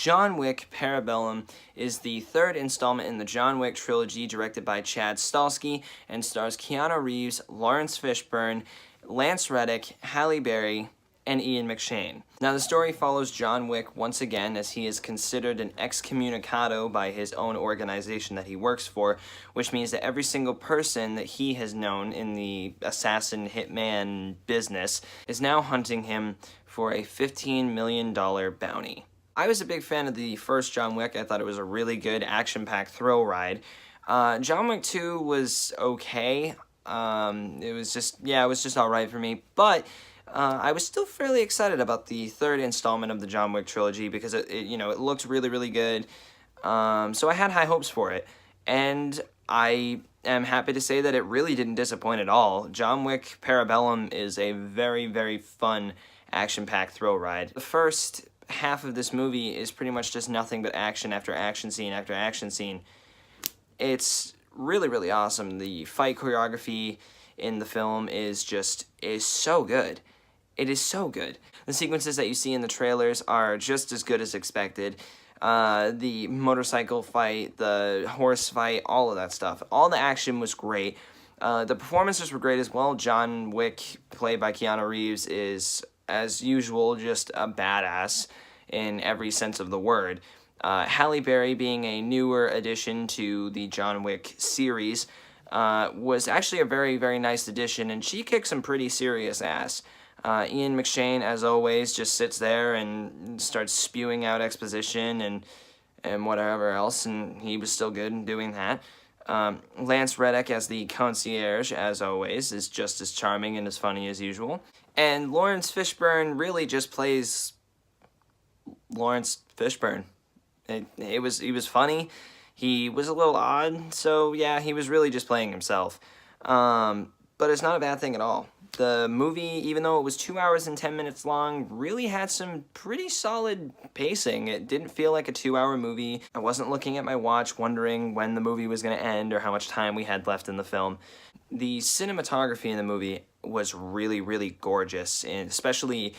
John Wick Parabellum is the third installment in the John Wick trilogy, directed by Chad Stahelski and stars Keanu Reeves, Lawrence Fishburne, Lance Reddick, Halle Berry, and Ian McShane. Now, the story follows John Wick once again as he is considered an excommunicado by his own organization that he works for, which means that every single person that he has known in the assassin hitman business is now hunting him for a $15 million bounty. I was a big fan of the first John Wick. I thought it was a really good action-packed thrill ride. John Wick 2 was okay. It was just alright for me, but I was still fairly excited about the third installment of the John Wick trilogy because it looked really, really good. So I had high hopes for it, and I am happy to say that it really didn't disappoint at all. John Wick Parabellum is a very, very fun action-packed thrill ride. The first half of this movie is pretty much just nothing but action after action scene after action scene. It's really, really awesome. The fight choreography in the film is so good. It is so good. The sequences that you see in the trailers are just as good as expected. The motorcycle fight, the horse fight, all of that stuff. All the action was great. The performances were great as well. John Wick, played by Keanu Reeves, is, as usual, just a badass in every sense of the word. Halle Berry, being a newer addition to the John Wick series, was actually a very, very nice addition, and she kicked some pretty serious ass. Ian McShane, as always, just sits there and starts spewing out exposition and whatever else, and he was still good in doing that. Lance Reddick as the concierge, as always, is just as charming and as funny as usual. And Lawrence Fishburne really just plays Lawrence Fishburne. He was funny. He was a little odd, so yeah, he was really just playing himself. But it's not a bad thing at all. The movie, even though it was 2 hours and 10 minutes long, really had some pretty solid pacing. It didn't feel like a 2-hour movie. I wasn't looking at my watch wondering when the movie was going to end or how much time we had left in the film. The cinematography in the movie was really, really gorgeous, and especially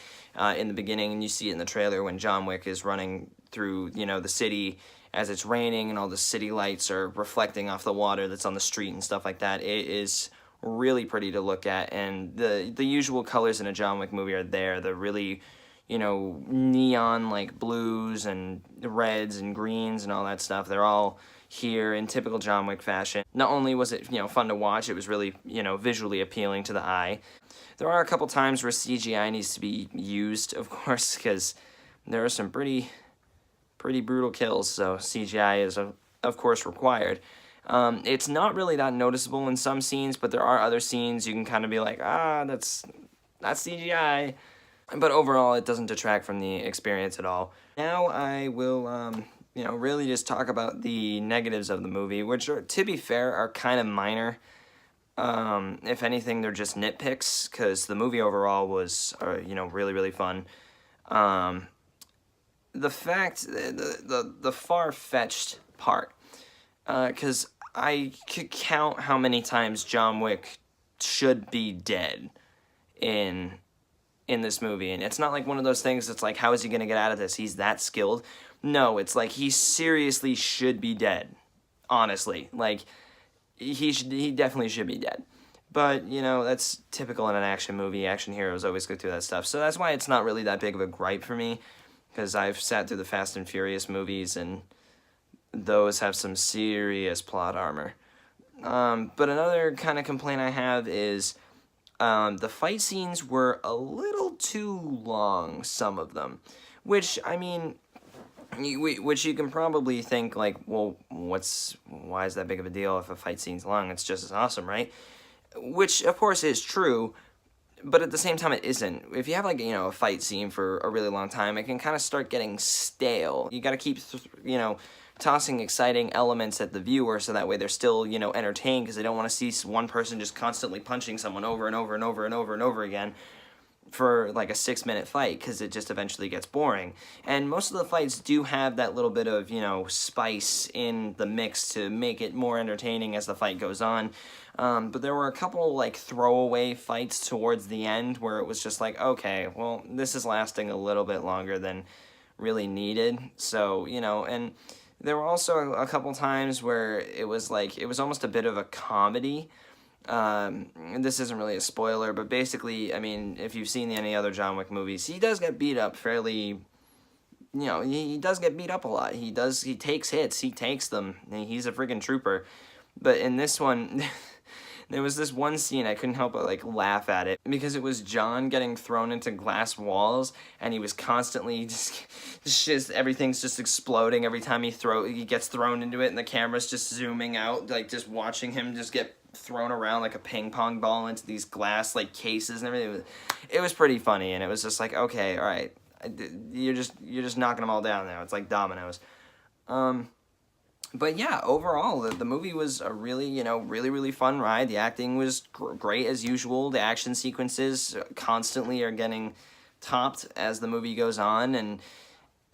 in the beginning, and you see it in the trailer when John Wick is running through, the city as it's raining and all the city lights are reflecting off the water that's on the street and stuff like that. It is really pretty to look at, and the usual colors in a John Wick movie are there. The really, neon like blues and reds and greens and all that stuff. They're all here in typical John Wick fashion. Not only was it, fun to watch, it was really, visually appealing to the eye. There are a couple times where CGI needs to be used, of course, because there are some pretty brutal kills, so CGI is, of course, required. It's not really that noticeable in some scenes, but there are other scenes you can kind of be like, that's CGI. But overall, it doesn't detract from the experience at all. Now I will, really just talk about the negatives of the movie, which, to be fair, are kind of minor. If anything, they're just nitpicks, because the movie overall was, really, really fun. The fact, the far-fetched part, because I could count how many times John Wick should be dead in this movie, and it's not like one of those things that's like, how is he going to get out of this? He's that skilled. No, it's like he seriously should be dead, honestly. Like, he definitely should be dead. But, that's typical in an action movie. Action heroes always go through that stuff. So that's why it's not really that big of a gripe for me, because I've sat through the Fast and Furious movies, and those have some serious plot armor. But another kind of complaint I have is the fight scenes were a little too long, some of them. Which, I mean, which you can probably think, like, well, why is that big of a deal if a fight scene's long? It's just as awesome, right? Which, of course, is true, but at the same time, it isn't. If you have, like, a fight scene for a really long time, it can kind of start getting stale. You gotta keep, tossing exciting elements at the viewer so that way they're still, entertained, because they don't want to see one person just constantly punching someone over and over and over and over and over again for like a 6-minute fight, because it just eventually gets boring. And most of the fights do have that little bit of, spice in the mix to make it more entertaining as the fight goes on. But there were a couple like throwaway fights towards the end where it was just like, okay, well, this is lasting a little bit longer than really needed. So, you know, and there were also a couple times where it was almost a bit of a comedy. This isn't really a spoiler, but basically, I mean, if you've seen any other John Wick movies, he does get beat up fairly, you know, he does get beat up a lot. He takes hits, he takes them, and he's a freaking trooper. But in this one, there was this one scene I couldn't help but like laugh at it because it was John getting thrown into glass walls, and he was constantly just everything's just exploding every time he gets thrown into it, and the camera's just zooming out, like just watching him just get thrown around like a ping pong ball into these glass like cases and everything. It was pretty funny, and it was just like, okay, all right, you're just knocking them all down now. It's like dominoes. But yeah, overall, the movie was a really, you know, really fun ride. The acting was great as usual. The action sequences constantly are getting topped as the movie goes on, and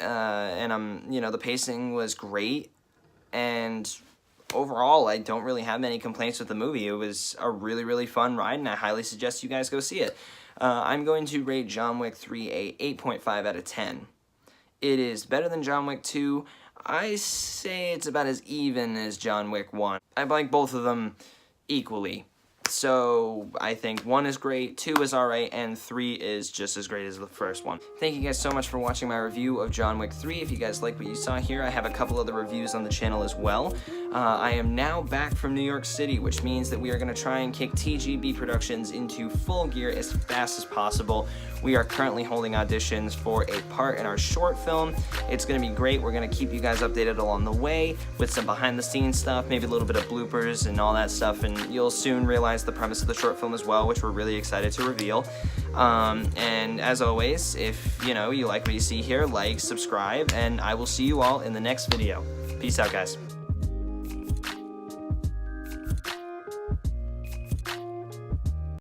you know, the pacing was great. And overall, I don't really have many complaints with the movie. It was a really fun ride, and I highly suggest you guys go see it. I'm going to rate John Wick 3 a 8.5 out of 10. It is better than John Wick 2. I say it's about as even as John Wick 1. I like both of them equally. So I think 1 is great, 2 is alright, and 3 is just as great as the first one. Thank you guys so much for watching my review of John Wick 3. If you guys like what you saw here, I have a couple other reviews on the channel as well. I am now back from New York City, which means that we are going to try and kick TGB Productions into full gear as fast as possible. We are currently holding auditions for a part in our short film. It's going to be great. We're going to keep you guys updated along the way with some behind-the-scenes stuff, maybe a little bit of bloopers and all that stuff, and you'll soon realize the premise of the short film as well, which we're really excited to reveal. And as always, if you know you like what you see here, like, subscribe, and I will see you all in the next video. Peace out, guys.